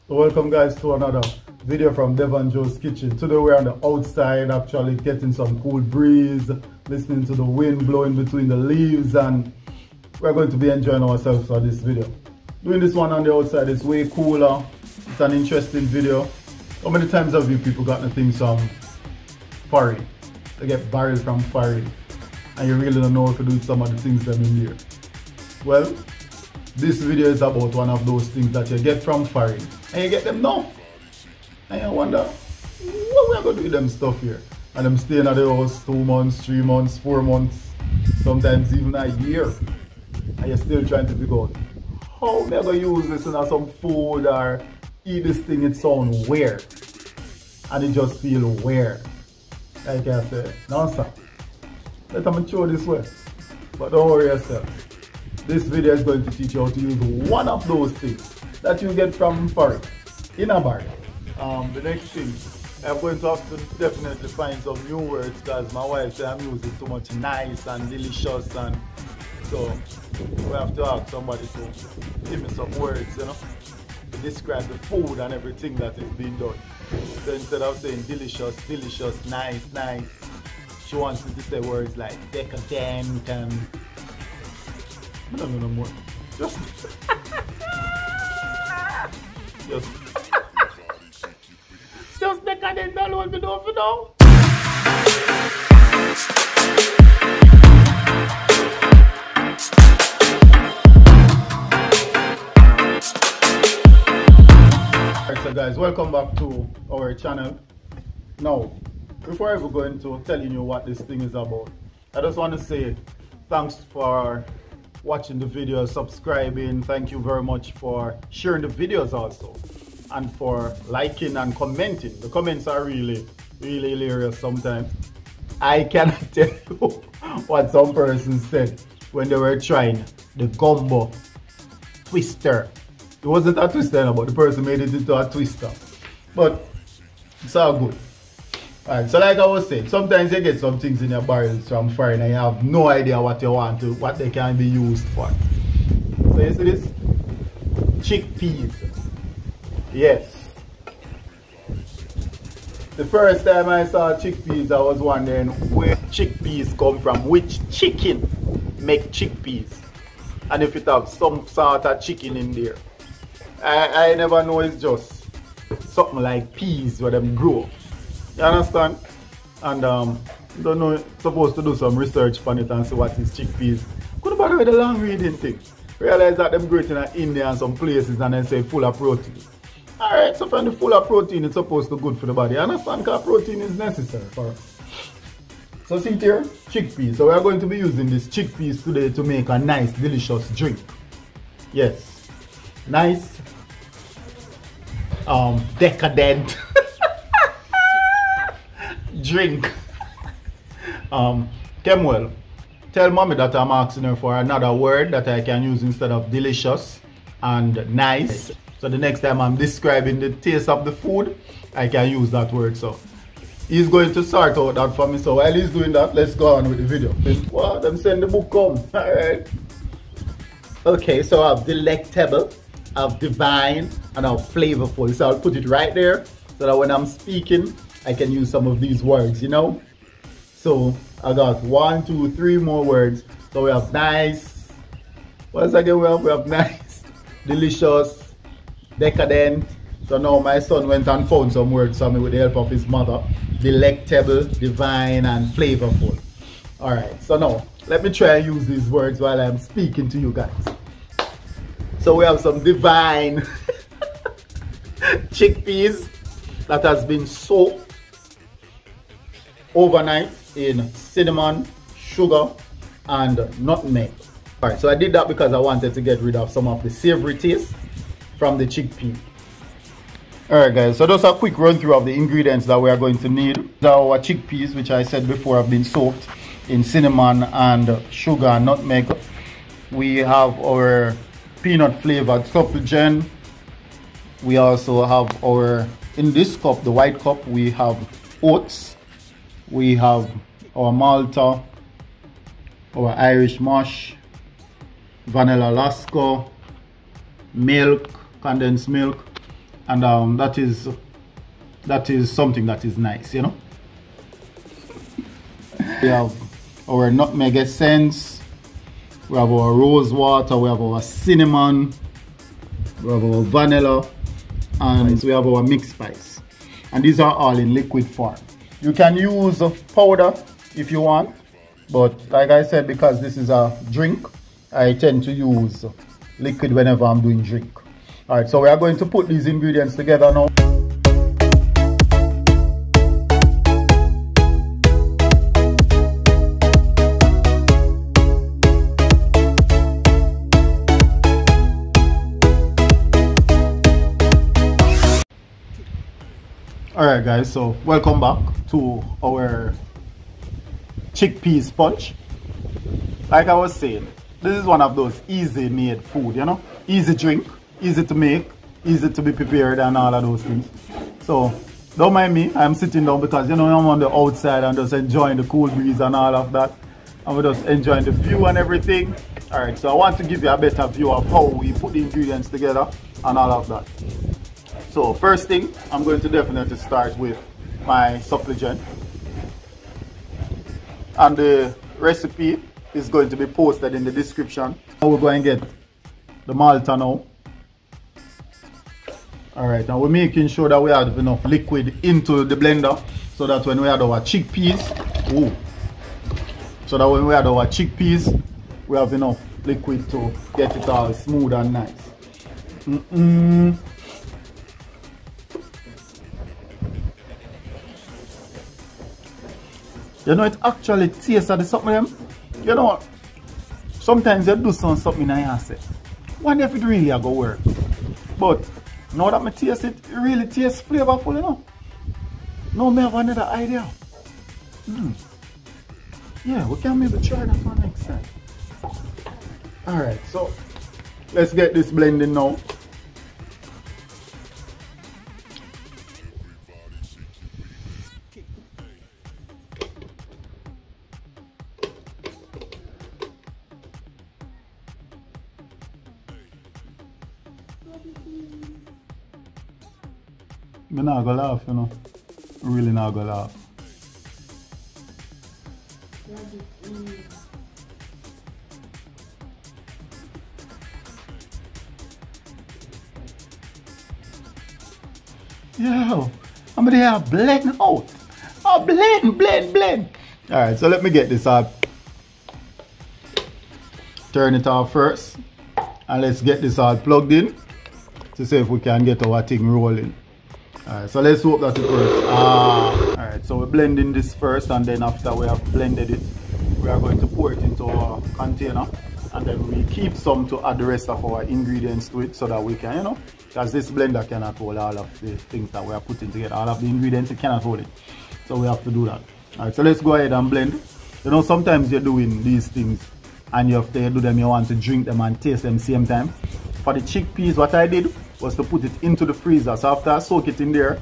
So welcome guys to another video from Devanjo's kitchen. Today we're on the outside, actually getting some cool breeze, listening to the wind blowing between the leaves, and we're going to be enjoying ourselves for this video. Doing this one on the outside is way cooler. It's an interesting video. How many times have you people gotten things from foreign? They get barrels from foreign and you really don't know what to do with some of the things that are in there. Well, this video is about one of those things that you get from foreign and you get them now. And you wonder, what we are going to do with them stuff here? And I'm staying at the house 2 months, 3 months, 4 months, sometimes even a year. And you're still trying to figure out, how am I going to use this in some food or eat this thing? It sounds weird. And it just feels weird. Like I said, no stop. Let me show this way. But don't worry yourself. This video is going to teach you how to use one of those things that you get from foreign in a bar. The next thing, I'm going to have to definitely find some new words because my wife said I'm using too much nice and delicious, and so we have to ask somebody to give me some words, you know, to describe the food and everything that is being done. So instead of saying delicious, delicious, nice, nice, she wants me to say words like decadent and I don't know no more. Just decadent alone, we don't know. Alright, so guys, welcome back to our channel. Now, before I go into telling you what this thing is about, I just want to say thanks for watching the video, subscribing. Thank you very much for sharing the videos also, and for liking and commenting. The comments are really hilarious sometimes. I cannot tell you what some person said when they were trying the gumbo twister. It wasn't a twister, but the person made it into a twister. But it's all good. Alright, so like I was saying, sometimes you get some things in your barrels from foreign and you have no idea what you want to, what they can be used for. So you see this? Chickpeas. Yes. The first time I saw chickpeas, I was wondering where chickpeas come from, which chicken make chickpeas, and if it have some sort of chicken in there. I never know, it's just something like peas where them grow. You understand? And don't know, supposed to do some research on it and see what is chickpeas. Could bother with the long reading thing. Realize that them grow in India and some places and then say full of protein. Alright, so from the full of protein, it's supposed to be good for the body. You understand? Because protein is necessary for us. So see here, chickpeas. So we are going to be using this chickpeas today to make a nice, delicious drink. Yes. Nice. Decadent drink. Kemuel, tell mommy that I'm asking her for another word that I can use instead of delicious and nice. So the next time I'm describing the taste of the food, I can use that word. So he's going to sort out that for me. So while he's doing that, let's go on with the video. What? I'm saying the book come. Alright. Okay, so I have delectable, I have divine, and I have flavorful. So I'll put it right there so that when I'm speaking, I can use some of these words, you know. So I got 1, 2, 3 more words. So we have nice. Once again, we have nice, delicious, decadent. So now my son went and found some words for me with the help of his mother. Delectable, divine, and flavorful. Alright, so now let me try and use these words while I'm speaking to you guys. So we have some divine chickpeas that has been soaked overnight in cinnamon, sugar, and nutmeg. Alright, so I did that because I wanted to get rid of some of the savory taste from the chickpea. Alright guys, so just a quick run through of the ingredients that we are going to need. Our chickpeas, which I said before, have been soaked in cinnamon and sugar and nutmeg. We have our peanut flavored supligen. We also have our, in this cup, the white cup, we have oats. We have our malta, our Irish mush, vanilla Lasco, milk, condensed milk, and that is something that is nice, you know. We have our nutmeg essence, we have our rosewater, we have our cinnamon, we have our vanilla, and we have our mixed spice. And these are all in liquid form. You can use powder if you want, but like I said, because this is a drink, I tend to use liquid whenever I'm doing drink. Alright, so we are going to put these ingredients together now. Alright guys, so welcome back to our chickpea sponge. Like I was saying, this is one of those easy made food, you know, easy drink, easy to make, easy to be prepared and all of those things. So don't mind me, I'm sitting down because, you know, I'm on the outside and just enjoying the cool breeze and all of that. And we're just enjoying the view and everything. Alright, so I want to give you a better view of how we put the ingredients together and all of that. So first thing, I'm going to definitely start with my supligen. And the recipe is going to be posted in the description. Now we're going to get the malta now. Alright, now we're making sure that we have enough liquid into the blender so that when we add our chickpeas, we have enough liquid to get it all smooth and nice. You know, it actually tastes of the something. You know, sometimes you do something and you say, wonder if it really going to work. But now that I taste it, it really tastes flavorful, you know. Now I have another idea. Yeah, we can maybe try that one next time. Alright, so let's get this blending now. I'm not gonna laugh, you know. I'm really not gonna laugh. Yo, I'm gonna have blend out. Oh, blend. Alright, so let me get this up. Turn it off first. And let's get this all plugged in to see if we can get our thing rolling. Alright, so let's hope that it works. Alright, so we're blending this first, and then after we have blended it, we are going to pour it into our container, and then we keep some to add the rest of our ingredients to it so that we can, you know, because this blender cannot hold all of the things that we are putting together, all of the ingredients, it cannot hold it. So we have to do that. Alright, so let's go ahead and blend. You know, sometimes you're doing these things and you have to do them, you want to drink them and taste them same time. For the chickpeas, what I did was to put it into the freezer. So after I soak it in there,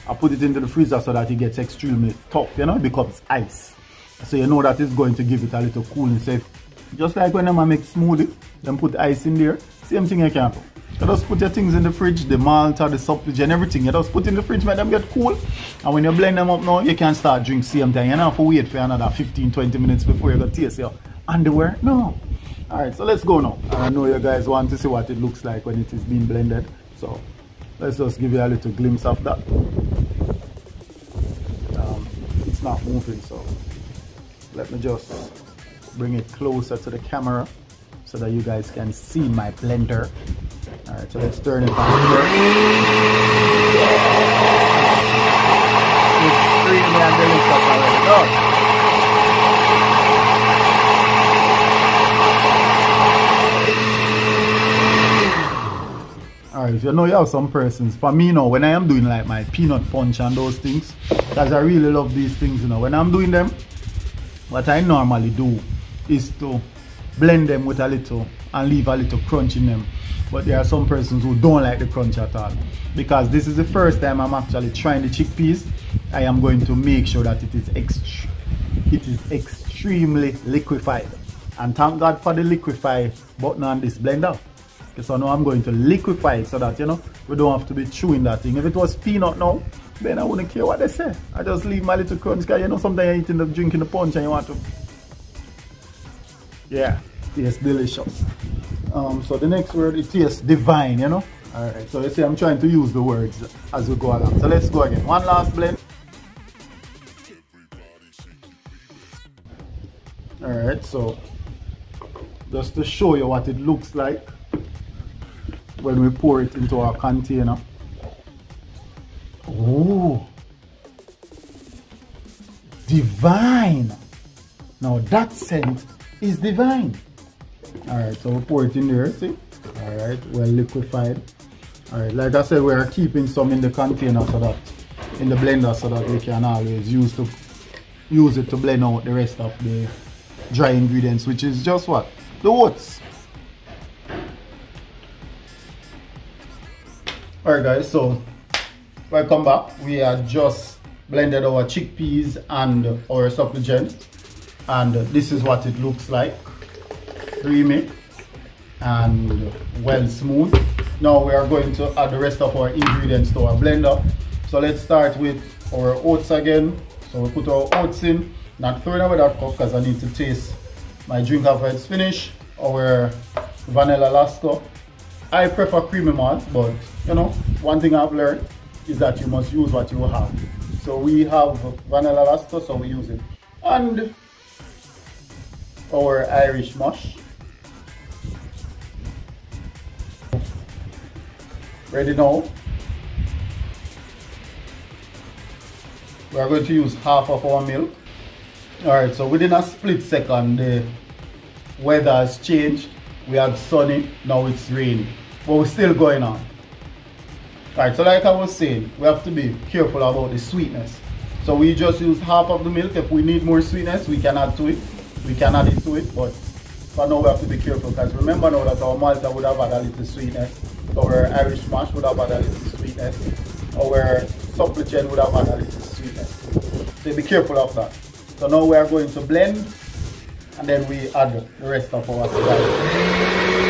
I put it into the freezer so that it gets extremely tough, you know, it becomes ice. So you know that it's going to give it a little coolness. So just like when I make smoothie, then put ice in there, same thing you can do. You just put your things in the fridge, the malta, the supligen, everything. You just put in the fridge, make them get cool. And when you blend them up now, you can start drink same time. You don't have to wait for another 15-20 minutes before you go taste your underwear. No. Alright, so let's go now. I know you guys want to see what it looks like when it is being blended. So let's just give you a little glimpse of that. It's not moving, so let me just bring it closer to the camera so that you guys can see my blender. Alright, so let's turn it on here. It's extremely and delicious already done. Alright, you know you have some persons. For me now, when I am doing like my peanut punch and those things, because I really love these things, you know. When I'm doing them, what I normally do is to blend them with a little and leave a little crunch in them. But there are some persons who don't like the crunch at all. Because this is the first time I'm actually trying the chickpeas, I am going to make sure that it is extremely liquefied. And thank God for the liquefy button on this blender. Okay, so now I'm going to liquefy it so that, you know, we don't have to be chewing that thing. If it was peanut now, then I wouldn't care what they say. I just leave my little crunch, because you know sometimes you're eating the drinking the punch and you want to. Yeah, tastes delicious. So the next word, it tastes divine, you know. Alright, so you see I'm trying to use the words as we go along. So let's go again. One last blend. Alright, so just to show you what it looks like when we pour it into our container. Oh, divine. Now that scent is divine. Alright, so we pour it in there, see? Alright, well liquefied. Alright, like I said, we are keeping some in the container so that, in the blender, so that we can always use it to blend out the rest of the dry ingredients, which is just what? The oats. Alright guys, so welcome back. We had just blended our chickpeas and our supligen, and this is what it looks like. Creamy and well smooth. Now we are going to add the rest of our ingredients to our blender. So let's start with our oats again. So we put our oats in, not throwing away that cup because I need to taste my drink after it's finished. Our vanilla Lasco. I prefer creamy malt, but you know, one thing I've learned is that you must use what you have. So we have vanilla Lasco, so we use it. And our Irish mush. Ready now? We are going to use half of our milk. Alright, so within a split second, the weather has changed. We had sunny, now it's rainy. But we're still going on. Alright, so like I was saying, we have to be careful about the sweetness. So we just use half of the milk. If we need more sweetness, we can add to it. We can add it to it, but for now we have to be careful, because remember now that our malta would have had a little sweetness. Our Irish mash would have had a little sweetness. Our supligen would have had a little sweetness. So be careful of that. So now we are going to blend, and then we add the rest of our spice.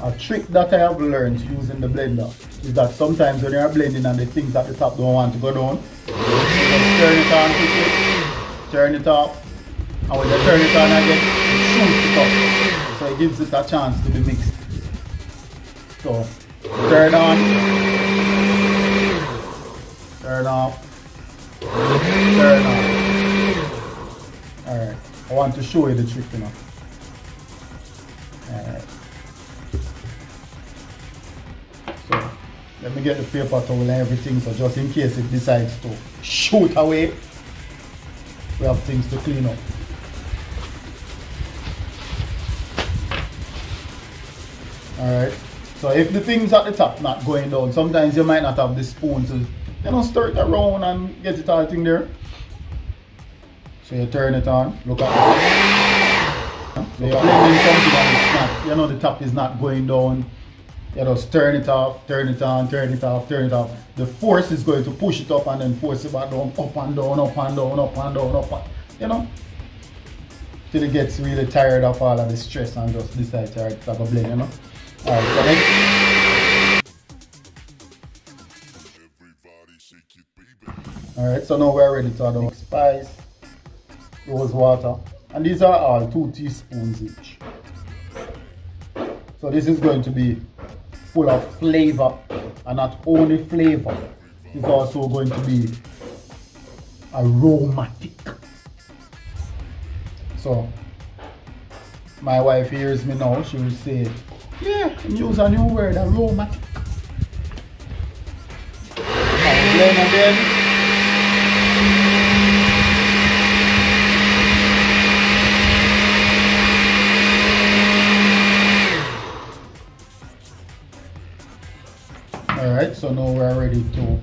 A trick that I have learned using the blender is that sometimes when you are blending and the things at the top don't want to go down, you just turn it on quickly, turn it off, and when you turn it on again, it shoots it up. So it gives it a chance to be mixed. So turn on, turn off, turn on. Alright, I want to show you the trick now. Alright. So let me get the paper towel and everything, so just in case it decides to shoot away, we have things to clean up. Alright, so if the things at the top not going down, sometimes you might not have the spoon to, you know, stir it around and get it all in there. So you turn it on, look at it. So you're blending something and it's not, you know, the top is not going down. You just turn it off, turn it on, turn it off, turn it off. The force is going to push it up and then force it back down, up and down, up and down, up and down, up and, you know, till it gets really tired of all of the stress and just decide to have a blend, you know. Alright, so next. Alright, so now we're ready to add our spice, Rosewater, and these are all 2 teaspoons each. So this is going to be full of flavor, and not only flavor, it's also going to be aromatic. So my wife hears me now, she will say, yeah, use a new word, aromatic. And blend again. Alright, so now we're ready to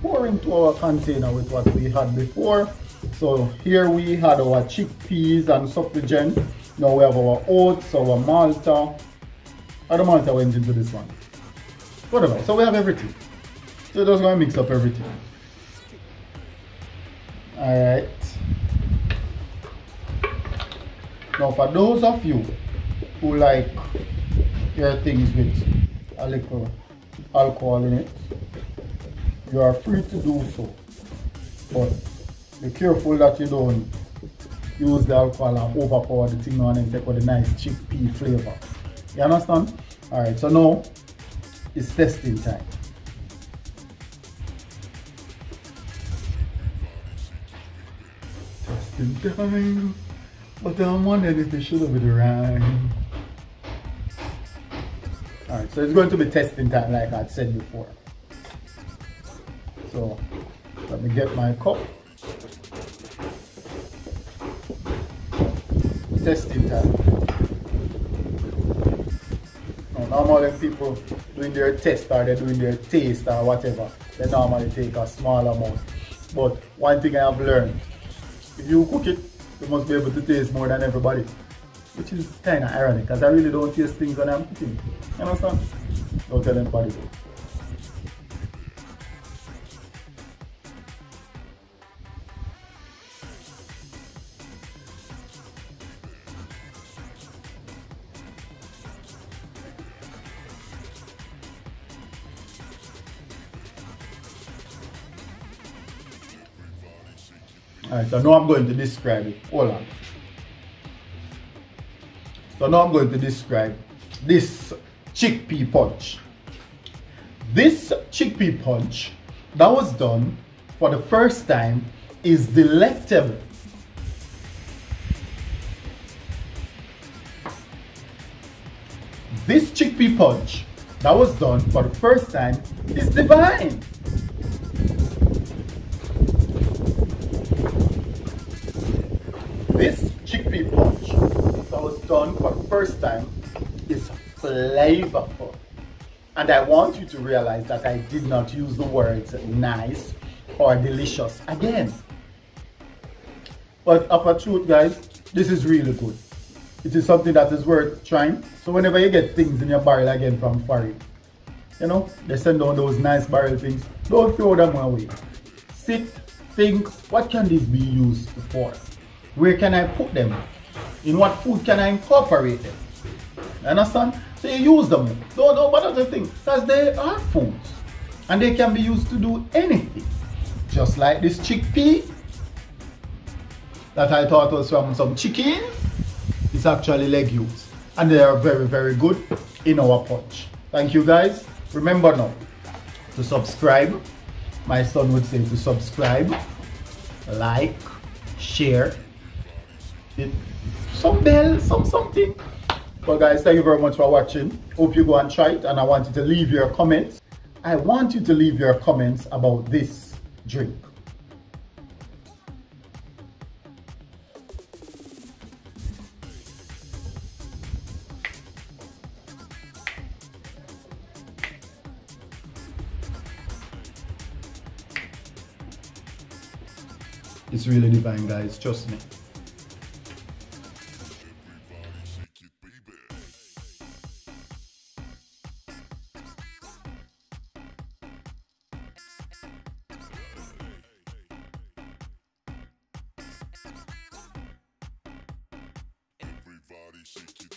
pour into our container with what we had before. So here we had our chickpeas and supligen. Now we have our oats, our malta. How the malta went into this one? Whatever, so we have everything. So we're just going to mix up everything. Alright. Now for those of you who like your things with a little alcohol in it, you are free to do so. But be careful that you don't use the alcohol and overpower the thing and then take with the nice chickpea flavor. You understand? Alright, so now it's testing time. Testing time. But I'm wondering if it should have been right. Alright, so it's going to be testing time like I said before. So let me get my cup. Testing time. Now, normally people doing their test or they're doing their taste or whatever, they normally take a small amount. But one thing I have learned, if you cook it, you must be able to taste more than everybody. Which is kind of ironic, because I really don't taste things when I'm cooking. You understand? Don't tell anybody. Alright, so now I'm going to describe it. Hold on. So now I'm going to describe this chickpea punch. This chickpea punch that was done for the first time is delectable. This chickpea punch that was done for the first time is divine. This chickpea punch that was done for the first time is flavorful. And I want you to realize that I did not use the words nice or delicious again. But of a truth, guys, this is really good. It is something that is worth trying. So whenever you get things in your barrel again from foreign, you know, they send down those nice barrel things, don't throw them away. Sit, think, what can this be used for? Where can I put them? In what food can I incorporate them? Understand? So you use them. Don't bother the thing, because they are foods. And they can be used to do anything. Just like this chickpea that I thought was from some chicken. It's actually legumes. And they are very, very good in our punch. Thank you, guys. Remember now to subscribe. My son would say to subscribe, like, share, hit some bell, something. But guys, thank you very much for watching. Hope you go and try it, and I want you to leave your comments. I want you to leave your comments about this drink. It's really divine, guys, trust me. Everybody shake it.